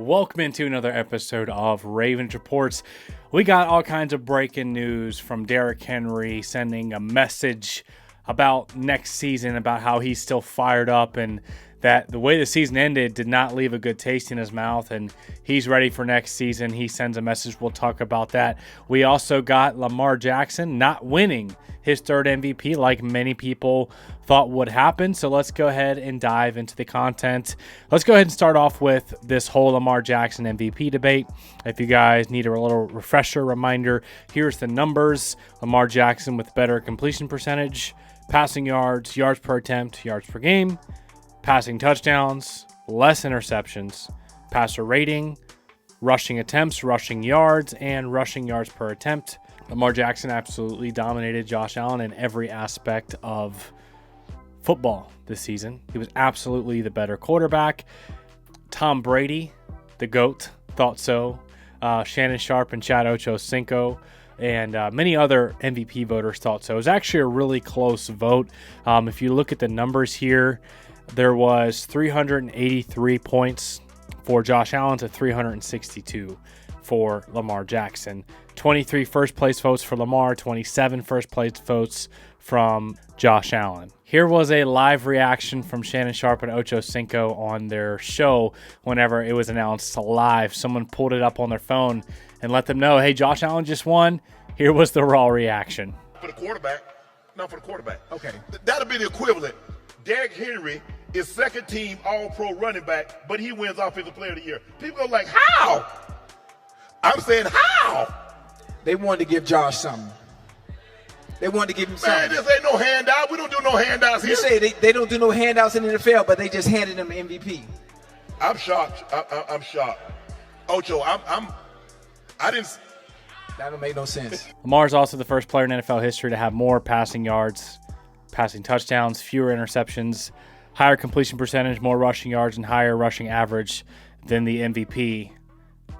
Welcome into another episode of Ravens Reports. We got all kinds of breaking news from Derrick Henry sending a message about next season, about how he's still fired up and that the way the season ended did not leave a good taste in his mouth, and he's ready for next season. He sends a message. We'll talk about that. We also got Lamar Jackson not winning his third MVP like many people thought would happen. So let's go ahead and dive into the content. Let's go ahead and start off with this whole Lamar Jackson MVP debate. If you guys need a little refresher reminder, here's the numbers. Lamar Jackson with better completion percentage, passing yards, yards per attempt, yards per game, passing touchdowns, less interceptions, passer rating, rushing attempts, rushing yards, and rushing yards per attempt. Lamar Jackson absolutely dominated Josh Allen in every aspect of football this season. He was absolutely the better quarterback. Tom Brady, the GOAT, thought so. Shannon Sharpe and Chad Ochocinco and many other MVP voters thought so. It was actually a really close vote. If you look at the numbers here, there was 383 points for Josh Allen to 362 for Lamar Jackson. 23 first-place votes for Lamar, 27 first-place votes from Josh Allen. Here was a live reaction from Shannon Sharpe and Ochocinco on their show whenever it was announced live. Someone pulled it up on their phone and let them know, hey, Josh Allen just won. Here was the raw reaction. For the quarterback, not for the quarterback. Okay. That'll be the equivalent. Derrick Henry is second team all-pro running back, but he wins Offensive Player of the Year. People are like, how? I'm saying, how? They wanted to give Josh something. They wanted to give him something. Man, this ain't no handout. We don't do no handouts here. You say they don't do no handouts in the NFL, but they just handed him MVP. I'm shocked. I'm shocked. Ocho, I didn't. That don't make no sense. Lamar is also the first player in NFL history to have more passing yards, passing touchdowns, fewer interceptions, higher completion percentage, more rushing yards, and higher rushing average than the MVP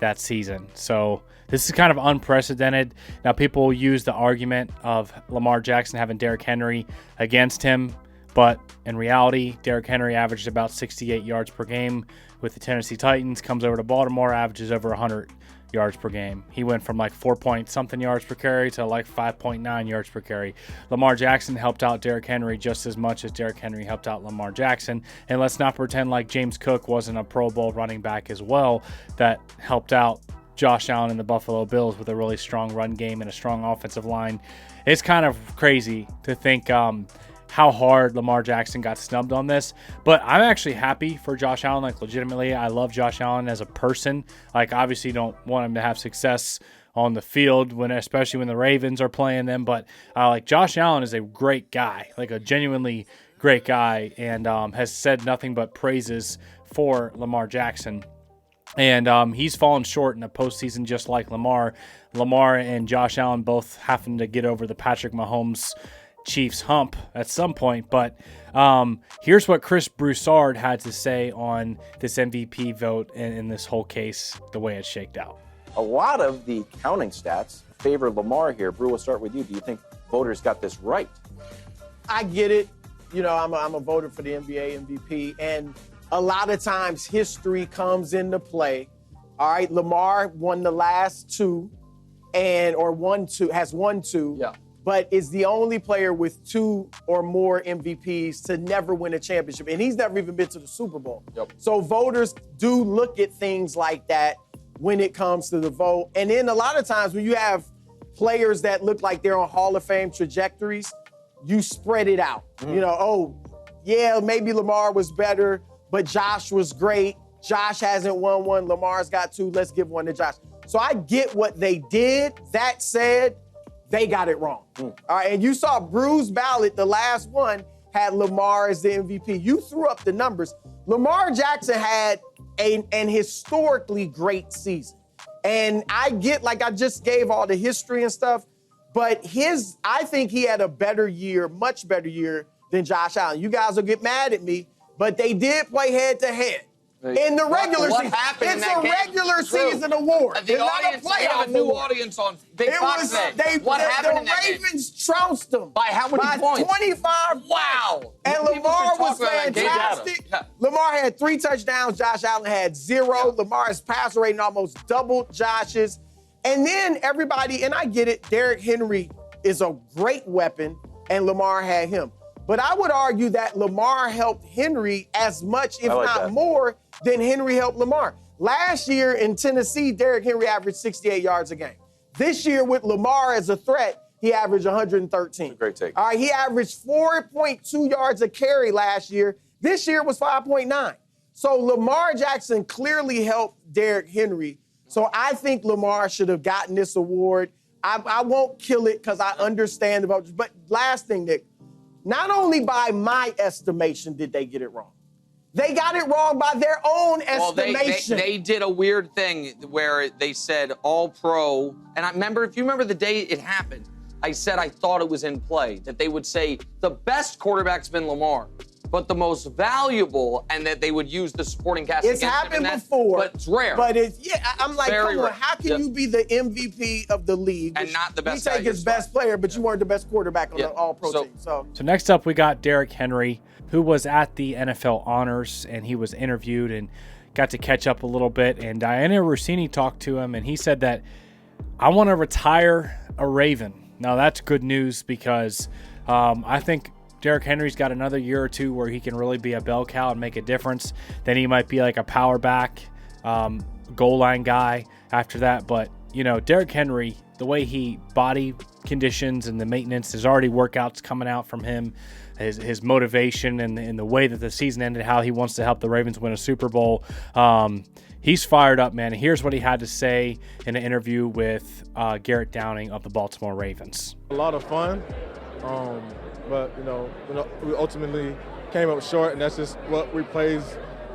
that season. So this is kind of unprecedented. Now, people use the argument of Lamar Jackson having Derrick Henry against him, but in reality, Derrick Henry averaged about 68 yards per game with the Tennessee Titans, comes over to Baltimore, averages over 100 yards per game. He went from like 4-point-something yards per carry to like 5.9 yards per carry. Lamar Jackson helped out Derrick Henry just as much as Derrick Henry helped out Lamar Jackson. And let's not pretend like James Cook wasn't a Pro Bowl running back as well that helped out Josh Allen and the Buffalo Bills with a really strong run game and a strong offensive line. It's kind of crazy to think how hard Lamar Jackson got snubbed on this, but I'm actually happy for Josh Allen. Like, legitimately, I love Josh Allen as a person. Like, obviously don't want him to have success on the field, especially when the Ravens are playing them, but like, Josh Allen is a great guy, like a genuinely great guy, and has said nothing but praises for Lamar Jackson. And he's fallen short in the postseason just like Lamar. Lamar and Josh Allen both having to get over the Patrick Mahomes Chiefs hump at some point. But here's what Chris Broussard had to say on this MVP vote and in this whole case, the way it's shaked out. A lot of the counting stats favor Lamar here. Brew, we'll start with you. Do you think voters got this right? I get it. You know, I'm a voter for the NBA MVP, and a lot of times history comes into play. All right, Lamar won the last two, has won two. Yeah. But is the only player with two or more MVPs to never win a championship. And he's never even been to the Super Bowl. Yep. So voters do look at things like that when it comes to the vote. And then a lot of times when you have players that look like they're on Hall of Fame trajectories, you spread it out. You know, oh, yeah, maybe Lamar was better, but Josh was great. Josh hasn't won one. Lamar's got two. Let's give one to Josh. So I get what they did. That said, they got it wrong. All right, and you saw Brew's ballot, the last one, had Lamar as the MVP. You threw up the numbers. Lamar Jackson had an historically great season. And I get, like, I just gave all the history and stuff, but I think he had a better year, much better year than Josh Allen. You guys will get mad at me, but they did play head-to-head. In the regular season. What happened in It's that a game? regular season was an award. The It's not a audience, we have a playoff new award. audience on Big Fox Net. What happened in that The game? Ravens trounced them. By how many points? 25. Wow. And People Lamar should was talk about that game. fantastic. Yeah. Lamar had 3 touchdowns. Josh Allen had 0. Yeah. Lamar's passer rating almost doubled Josh's. And then everybody, and I get it, Derrick Henry is a great weapon, and Lamar had him. But I would argue that Lamar helped Henry as much, if not more, than Henry helped Lamar. Last year in Tennessee, Derrick Henry averaged 68 yards a game. This year with Lamar as a threat, he averaged 113. Great take. All right, he averaged 4.2 yards a carry last year. This year was 5.9. So Lamar Jackson clearly helped Derrick Henry. So I think Lamar should have gotten this award. I won't kill it because I understand the votes. But last thing, Nick, not only by my estimation did they get it wrong. They got it wrong by their own estimation. They did a weird thing where they said all-pro. And if you remember the day it happened, I said I thought it was in play, that they would say the best quarterback's been Lamar, but the most valuable, and that they would use the supporting cast It's against him. happened before. But it's rare. But I'm like, Very come on, rare. how can you be the MVP of the league? And not the best We guy take in his your best player, but you weren't the best quarterback on the all-pro team. So next up, we got Derrick Henry, who was at the NFL Honors, and he was interviewed and got to catch up a little bit. And Diana Rossini talked to him, and he said that, I want to retire a Raven. Now, that's good news because I think Derrick Henry's got another year or two where he can really be a bell cow and make a difference. Then he might be like a power back, goal line guy after that. But, Derrick Henry, the way he body conditions and the maintenance, there's already workouts coming out from him, his motivation and the way that the season ended, how he wants to help the Ravens win a Super Bowl. He's fired up, man. Here's what he had to say in an interview with Garrett Downing of the Baltimore Ravens. A lot of fun, but we ultimately came up short, and that's just what replays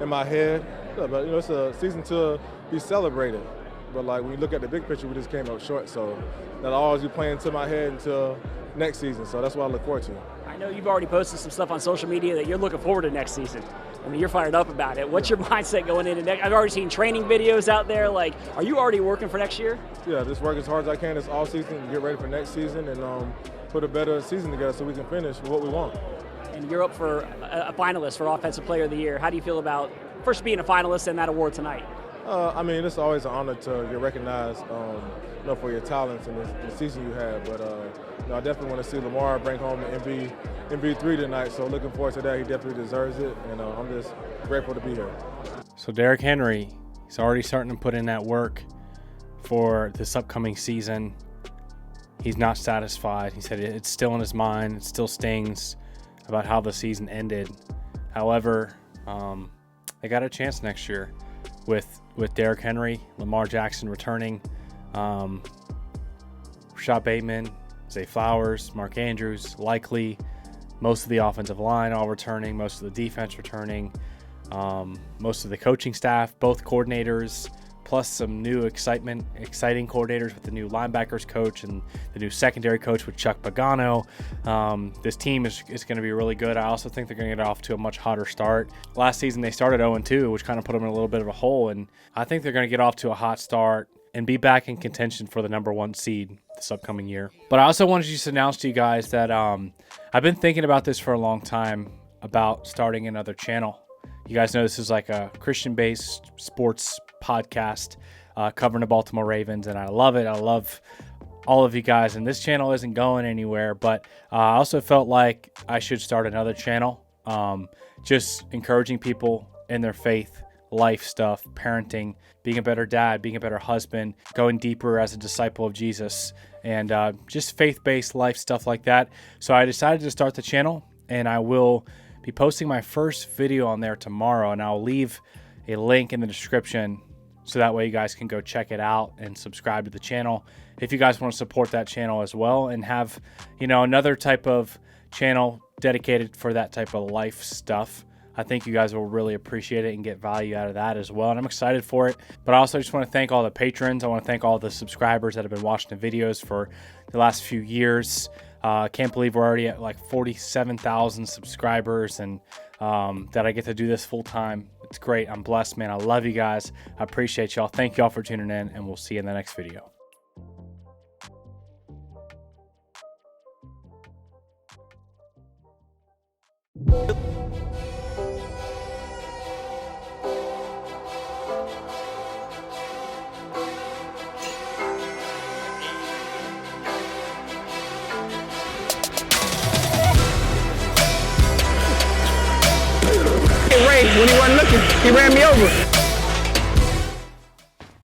in my head. Yeah, but it's a season to be celebrated. But when you look at the big picture, we just came up short. So that'll always be playing into my head until next season. So that's what I look forward to. I know you've already posted some stuff on social media that you're looking forward to next season. I mean, you're fired up about it. What's your mindset going into next? I've already seen training videos out there. Are you already working for next year? Yeah, just work as hard as I can this all season and get ready for next season and put a better season together so we can finish with what we want. And you're up for a finalist for Offensive Player of the Year. How do you feel about first being a finalist and that award tonight? It's always an honor to get recognized, for your talents and the season you had. But I definitely want to see Lamar bring home the MV3 tonight. So looking forward to that. He definitely deserves it, and I'm just grateful to be here. So Derrick Henry, he's already starting to put in that work for this upcoming season. He's not satisfied. He said it's still in his mind. It still stings about how the season ended. However, they got a chance next year with Derrick Henry, Lamar Jackson returning, Rashad Bateman, Zay Flowers, Mark Andrews, likely most of the offensive line all returning, most of the defense returning, most of the coaching staff, both coordinators, plus some new exciting coordinators with the new linebackers coach and the new secondary coach with Chuck Pagano. This team is going to be really good. I also think they're going to get off to a much hotter start. Last season they started 0-2, which kind of put them in a little bit of a hole, and I think they're going to get off to a hot start and be back in contention for the number 1 seed this upcoming year. But I also wanted to just announce to you guys that I've been thinking about this for a long time, about starting another channel. You guys know this is like a Christian-based sports podcast covering the Baltimore Ravens, and I love it. I love all of you guys, and this channel isn't going anywhere, but I also felt like I should start another channel, just encouraging people in their faith, life stuff, parenting, being a better dad, being a better husband, going deeper as a disciple of Jesus, and just faith-based life stuff like that. So I decided to start the channel, and I will be posting my first video on there tomorrow, and I'll leave a link in the description so that way you guys can go check it out and subscribe to the channel if you guys want to support that channel as well and have another type of channel dedicated for that type of life stuff. I think you guys will really appreciate it and get value out of that as well, and I'm excited for it. But I also just want to thank all the patrons. I want to thank all the subscribers that have been watching the videos for the last few years. Can't believe we're already at like 47,000 subscribers, and that I get to do this full time It's great. I'm blessed, man. I love you guys. I appreciate y'all. Thank y'all for tuning in, and we'll see you in the next video. Ray, when he wasn't looking, he ran me over.